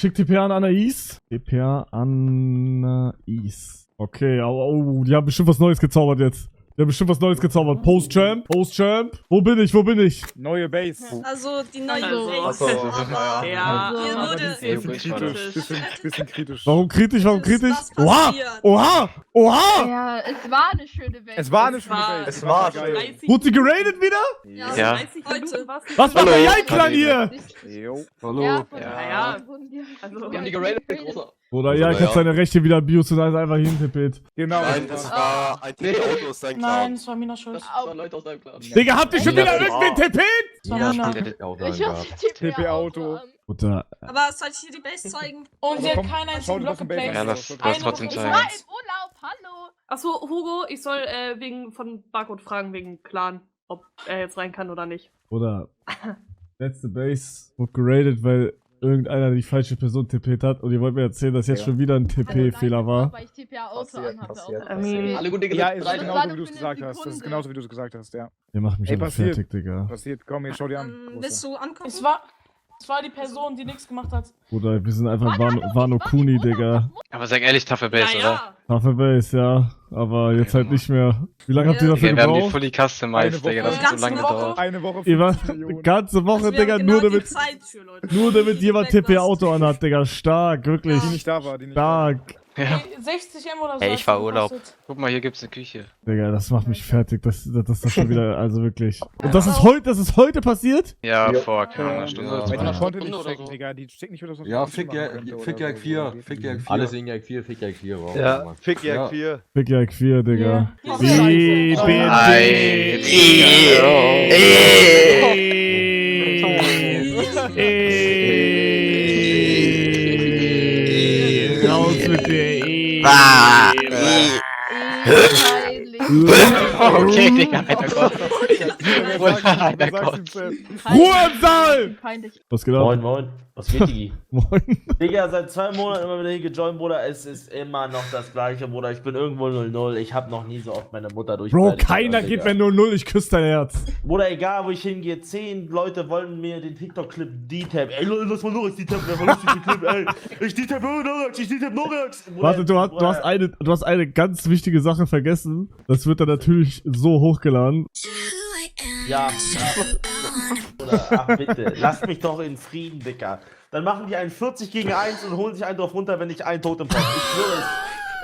Schick TP an Anais. TP Anais. Okay, oh, die haben bestimmt was Neues gezaubert jetzt. Die haben bestimmt was Neues gezaubert. Post-Champ. Post-Champ. Wo bin ich? Wo bin ich? Neue Base. Also die neue Also, Base. ja. Hier Aber wurde die ist bisschen kritisch. Warum kritisch? Warum kritisch? Was Oha! passiert? Oha! Oha! Ja, es war eine schöne Welt. Es war eine schöne Base. Es war geil. Wurde sie geradet wieder? Ja, Ja. heute. Was macht Hallo. der Jai-Clan hier? Jo. Hallo. Ja, Ja. Also, Wir haben die geradet, großer. Oder Jai hat seine Rechte wieder Bios und ist einfach hintippt. Genau. Nein, das war ein TP-Auto, ist sein Clan. Nein, es war Mina Schuld. Das waren Leute aus deinem Clan. Digga, habt ihr schon wieder irgendwen tippt? Es war Ja, Mina. ich hab TP-Auto. Oder, Aber soll ich hier die Base zeigen? Und sie Also hat keinen einzigen schaut, Block was im Base geplayt. Ja, ist. das Eine trotzdem Woche- Ich sein. war im Urlaub, hallo. Achso, Hugo, ich soll wegen von Barcode fragen, wegen Clan, ob er jetzt rein kann oder nicht. oder letzte Base wurde geradet, weil irgendeiner die falsche Person tippt hat und ihr wollt mir erzählen, dass jetzt schon wieder ein TP-Fehler war. Weil ich TPA-Auto anhatte. Passiert. Alle gute Ja, gesagt. ist Das war genauso doch wie du es für eine gesagt hast. Das Sekunde. ist genauso wie du es gesagt hast, ja. Ihr macht mich Ey, aber passiert. fertig, Digga. Passiert, komm, jetzt schau dir an. Willst du angucken? Es war die Person, die nichts gemacht hat. Bruder, wir sind einfach Wano Kuni, Digga. Aber sag ehrlich, taffe Base, oder? Naja, Tafel Base, ja. Aber jetzt halt nicht mehr. Wie lange habt ihr dafür Okay, wir haben die gebraucht? fully customized, Eine Digga. Woche. Das hat so Ganze lange Woche. gedauert. Eine Woche Ihr war 50 Millionen. ganze Woche, wir Digga, haben nur genau die damit, Zeit für Leute. nur damit jemand TP-Auto anhat, Digga. Stark, wirklich. Die nicht da war, die nicht da war. Stark. Ja. 60 M oder so. Ey, ich war hat's Urlaub. gekostet. Guck mal, hier gibt's eine Küche. Digga, das macht mich fertig. Das schon wieder, also wirklich. Und das ist heute passiert? Ja, vor keine Ahnung, Stunde Weil oder die zwei. konnte nicht Stunde oder checken, so. Digga. Die checkt nicht, wie das noch Ja, nicht Fick machen ja, könnte oder Fick ja so. 4, Fick ja 4. Alle singen ja 4, Fick ja 4. Wow, Ja, Mann. Fick ja Ja. 4. Big Jack 4, Digga. Ja. Wie Raus mit der Okay, Digga, alter Gott. Alter Gott. Ruhe im Saal! Peinlich. Was geht ab? Moin, moin. Was geht, Digi? Moin. Digga, seit 2 Monaten immer wieder hier gejoint, Bruder. Es ist immer noch das gleiche, Bruder. Ich bin irgendwo 0-0. Ich hab noch nie so oft meine Mutter durch. Bro, keiner geht mehr 0-0, ich küsse dein Herz. Bruder, egal wo ich hingehe, 10 Leute wollen mir den TikTok-Clip D-Tab. Ey, Leute, lass mal Norex D-Tab, wer verlässt den Clip, ey. Ich D-Tab Norex, ich D-Tab Norex. Warte, du hast eine ganz wichtige Sache vergessen. Das wird dann natürlich so hochgeladen. Ja. Bruder, ach bitte, lasst mich doch in Frieden, Dicker. Dann machen die einen 40 gegen 1 und holen sich einen drauf runter, wenn ich einen Totem habe.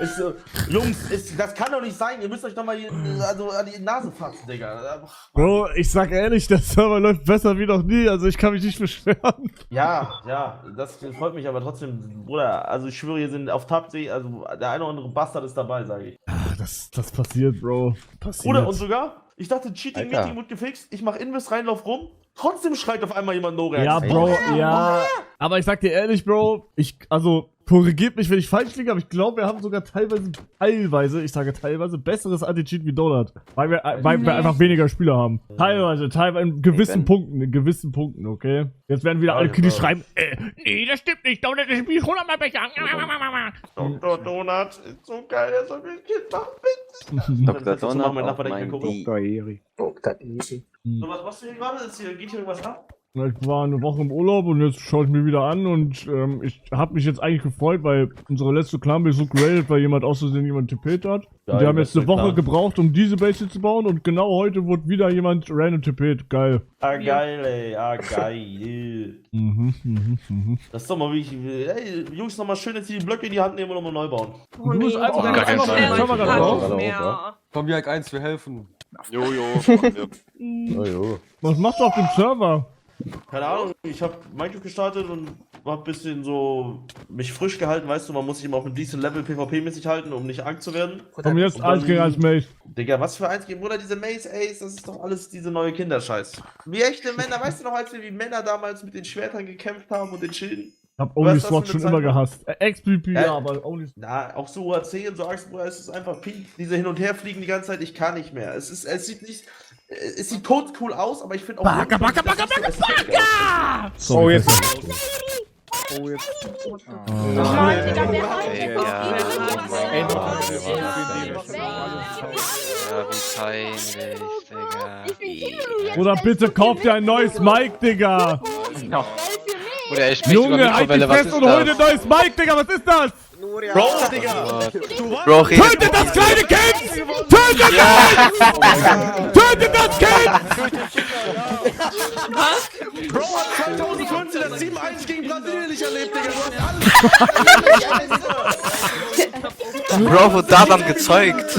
Ich schwöre es. Jungs, das kann doch nicht sein. Ihr müsst euch doch mal hier, also an die Nase fassen, Digga. Bro, ich sag ehrlich, der Server läuft besser wie noch nie, also ich kann mich nicht beschweren. Ja, das freut mich aber trotzdem, Bruder. Also ich schwöre, hier sind auf Tapsee, also der eine oder andere Bastard ist dabei, sage ich. Das passiert, Bro. Passiert. Bruder, und sogar, ich dachte, Cheating-Meeting wird gefixt, ich mach Invis rein, lauf rum, trotzdem schreit auf einmal jemand Norex. Ja, Bro, ja. Aber ich sag dir ehrlich, Bro, korrigiert mich, wenn ich falsch liege, aber ich glaube, wir haben sogar teilweise, ich sage teilweise, besseres Anti-Cheat wie Donut. Weil wir einfach weniger Spieler haben. Teilweise, in gewissen Punkten, okay? Jetzt werden wieder alle kritisch schreiben, nee, das stimmt nicht, Donut ist mich 100-mal besser. Dr. Donut ist so geil, der soll mir ein Kind machen, bitte. Dr. Donut, mein Nachbar denkt, guck mal. Dr. Eri. So, was machst du hier gerade? Geht hier irgendwas ab? Ich war eine Woche im Urlaub und jetzt schaue ich mir wieder an und ich habe mich jetzt eigentlich gefreut, weil unsere letzte Clan-Base so geradet, weil jemand aus Versehen jemand tippet hat. Und die haben jetzt eine Woche gebraucht, um diese Base zu bauen und genau heute wurde wieder jemand random tippet. Geil. Ah, geil, ey. Ah, geil. Das ist doch mal wirklich. Ey, Jungs, nochmal schön jetzt die Blöcke in die Hand nehmen und nochmal neu bauen. Oh, nee. einfach gar keinen Fall. Mehr. Komm, Jak 1, wir helfen. Jojo. Was machst du auf dem Server? Keine Ahnung, ich habe Minecraft gestartet und hab ein bisschen so mich frisch gehalten, weißt du, man muss sich immer auf einem decent Level PvP-mäßig halten, um nicht Angst zu werden. Komm jetzt 1 gegen 1 Maze. Digga, was für 1 gegen, Bruder, diese Maze Ace, das ist doch alles diese neue Kinderscheiß. Wie echte Männer, weißt du noch, als wir wie Männer damals mit den Schwertern gekämpft haben und den Schilden? Ich hab Only Was ist das SWAT für schon eine immer Zeit? gehasst. XPP, ja, aber Only Na, auch so UAC und so Angst, Bruder, es ist einfach Pink, diese hin und her fliegen die ganze Zeit, ich kann nicht mehr. Es sieht nicht, es sieht cool aus, aber ich finde auch... Baka! Oh, jetzt. Oh, jetzt. Mann, Digga, wer hat Ey, denn ja. Ey, noch Ja, wie peinlich, Digga. Ich bin Kilo, jetzt Oder stellst bitte du kauft für dir ein mich neues so. Mic, Digga! Stell für mich. Oder er spricht über Junge, halt dich Mikrowelle, was fest ist und hol dir das? neues Mic, Digga, was ist das? Bro, Digga! Bro, redet Tötet das kleine Kind! Tötet das! Tötet das Kind! Bro hat 2015 das 7-1 gegen Brasilien nicht erlebt, Digga. Du hast alles. Bro, wurde daran gezeugt.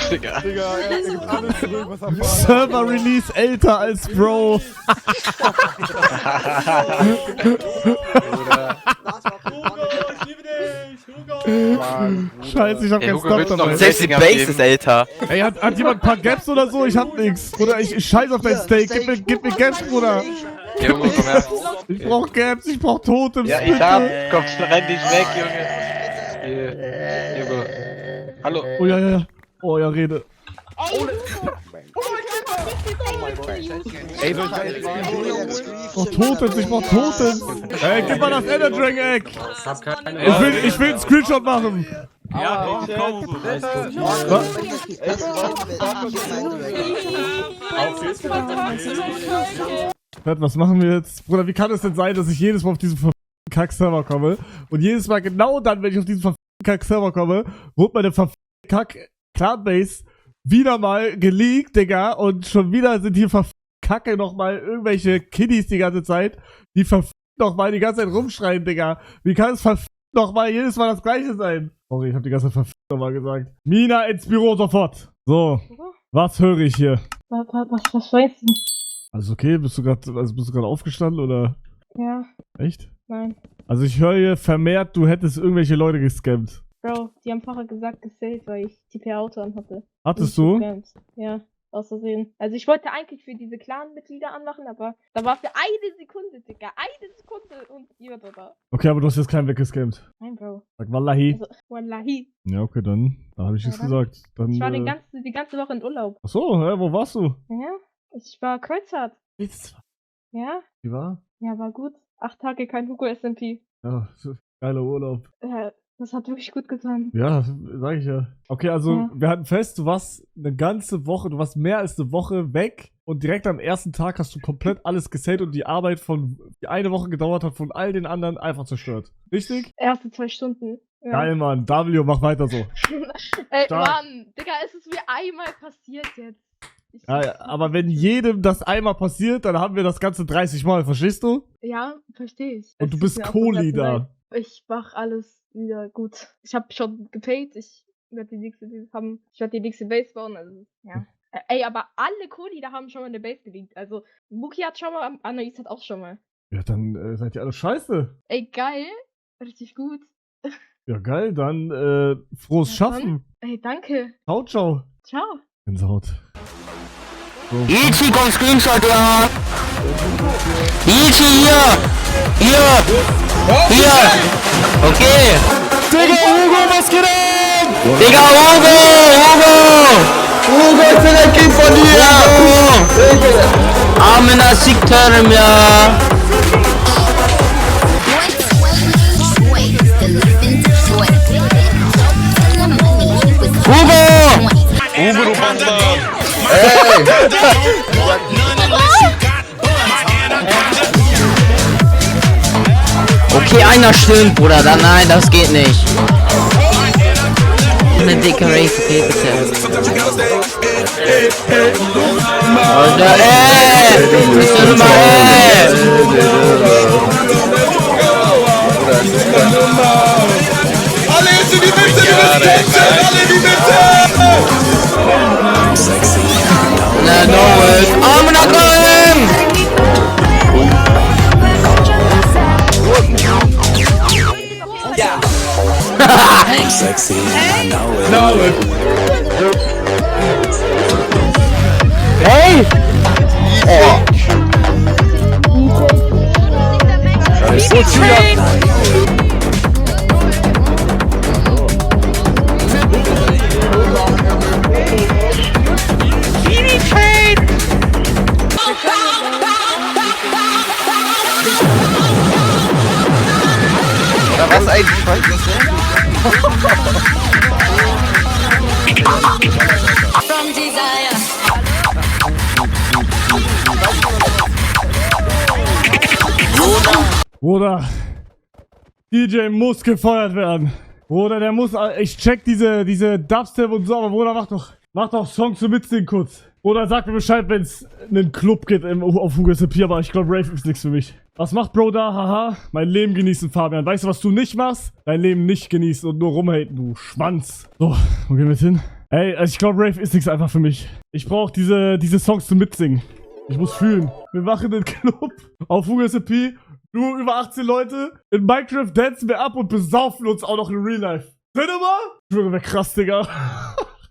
Digga. Digga, er gibt alles zurück, was er vorhat. Server Release älter als Bro. Scheiße, ich hab keinen Hugo, Stop willst du noch dabei. ein Selbst die Base ist älter. Ey, hat jemand ein paar Gaps oder so? Ich hab nix. Bruder, ich scheiß auf dein Steak. Gib mir Gaps, Bruder. Ja, Hugo, komm her. Ich brauch Gaps, ich brauch Totems. Ja, ich hab. Komm, renn dich weg, Junge. Hier, Hugo. Hallo. Oh ja. Oh ja, rede. Ey, soll ich gar nicht Ich brauch Totems, ich brauch Totems. Ey, gib mal das Ender Dragon Egg. Ich will einen Screenshot machen. Ja, komm. Was machen wir jetzt? Bruder, wie kann es denn sein, dass ich jedes Mal auf diesen verfickten Kack-Server komme und jedes Mal genau dann, wenn ich auf diesen verfickten Kack-Server komme, wurde meine verfickte Kack-Clan-Base wieder mal geleakt, Digga, und schon wieder sind hier verfickte Kacke nochmal irgendwelche Kiddies die ganze Zeit, die verfickt nochmal die ganze Zeit rumschreien, Digga. Wie kann es verfickt nochmal jedes Mal das Gleiche sein? Sorry, ich hab die ganze Zeit verfickt nochmal gesagt. Mina, ins Büro sofort. So, was höre ich hier? Was weißt du? Alles okay? Bist du gerade aufgestanden oder? Ja, Echt? nein. Also ich höre hier vermehrt, du hättest irgendwelche Leute gescammt. Bro, die haben vorher gesagt, gesellt, weil ich die per Auto anhatte. Hattest du? Gescammt. Ja, aus Versehen. Also ich wollte eigentlich für diese Clan-Mitglieder anmachen, aber da war für eine Sekunde, Digga. Eine Sekunde und ihr da. Okay, aber du hast jetzt keinen weggescammt. Nein, Bro. Sag Wallahi. Also, Wallahi. Ja, okay, dann habe ich Ja, nichts dann. gesagt. Dann, Ich war die ganze Woche in Urlaub. Achso, wo warst du? Ja, ich war Kreuzfahrt. Ja, Wie war? ja, war gut. 8 Tage kein Hugo SMP. Ja, geiler Urlaub. Das hat wirklich gut getan. Ja, sag ich ja. Okay, also Ja. wir hatten fest, du warst eine ganze Woche, du warst mehr als eine Woche weg und direkt am ersten Tag hast du komplett alles gesellt und die Arbeit die eine Woche gedauert hat, von all den anderen einfach zerstört. Richtig? Erste 2 Stunden. Ja. Geil, Mann. W, mach weiter so. Ey, Stark. Mann, Digga, es ist mir einmal passiert jetzt. Ja, aber wenn jedem das einmal passiert, dann haben wir das Ganze 30 Mal, verstehst du? Ja, verstehe ich. Und Es du tut bist mir auch komplett Co-Leader. leid. Ich mach alles wieder gut. Ich habe schon gepaid, ich werde die nächste Base bauen, also, ja. Ey, aber alle Co-Leader haben schon mal eine Base geleakt. Also, Muki hat schon mal, Anais hat auch schon mal. Ja, dann seid ihr alle scheiße. Ey, geil. Richtig gut. Ja, geil, dann frohes Ja, dann. Schaffen. Ey, danke. Ciao, ciao. Ciao. Gänsehaut. So. Ichi, komm, Screenshot, ja! Ichi, hier! Hier! Hier! Okay! Digga, Hugo, was geht ab? Digga, Hugo! Hugo, ich bin ein Kind von dir! Amena siktarım ya! Hugo! Hugo, du Bastard! Okay, einer stimmt, Bruder. Dann nein, das geht nicht. Eine dicke Race, okay, bitte. Alter, bist du mal, Alle jetzt in die Mitte, du bist Captain! Alle in die Mitte! Na, no worries. Amena komm! Sexy, I know it. Hey! Oh. Was eigentlich falsch ist, From desire. Bruder, DJ muss gefeuert werden. Bruder, der muss, ich check diese Dubstep und so, aber Bruder, mach doch Songs zum Mitsingen kurz. Oder sag mir Bescheid, wenn es einen Club geht auf USP, aber ich glaube, Rave ist nichts für mich. Was macht Bro da? Haha, mein Leben genießen, Fabian. Weißt du, was du nicht machst? Dein Leben nicht genießen und nur rumhaten, du Schwanz. So, wo gehen wir jetzt hin? Ey, also ich glaube, Rave ist nichts einfach für mich. Ich brauche diese Songs zum Mitsingen. Ich muss fühlen. Wir machen den Club auf USP, nur über 18 Leute. In Minecraft dancen wir ab und besaufen uns auch noch in Real Life. Seht ihr mal? Ich schwöre, wäre krass, Digga.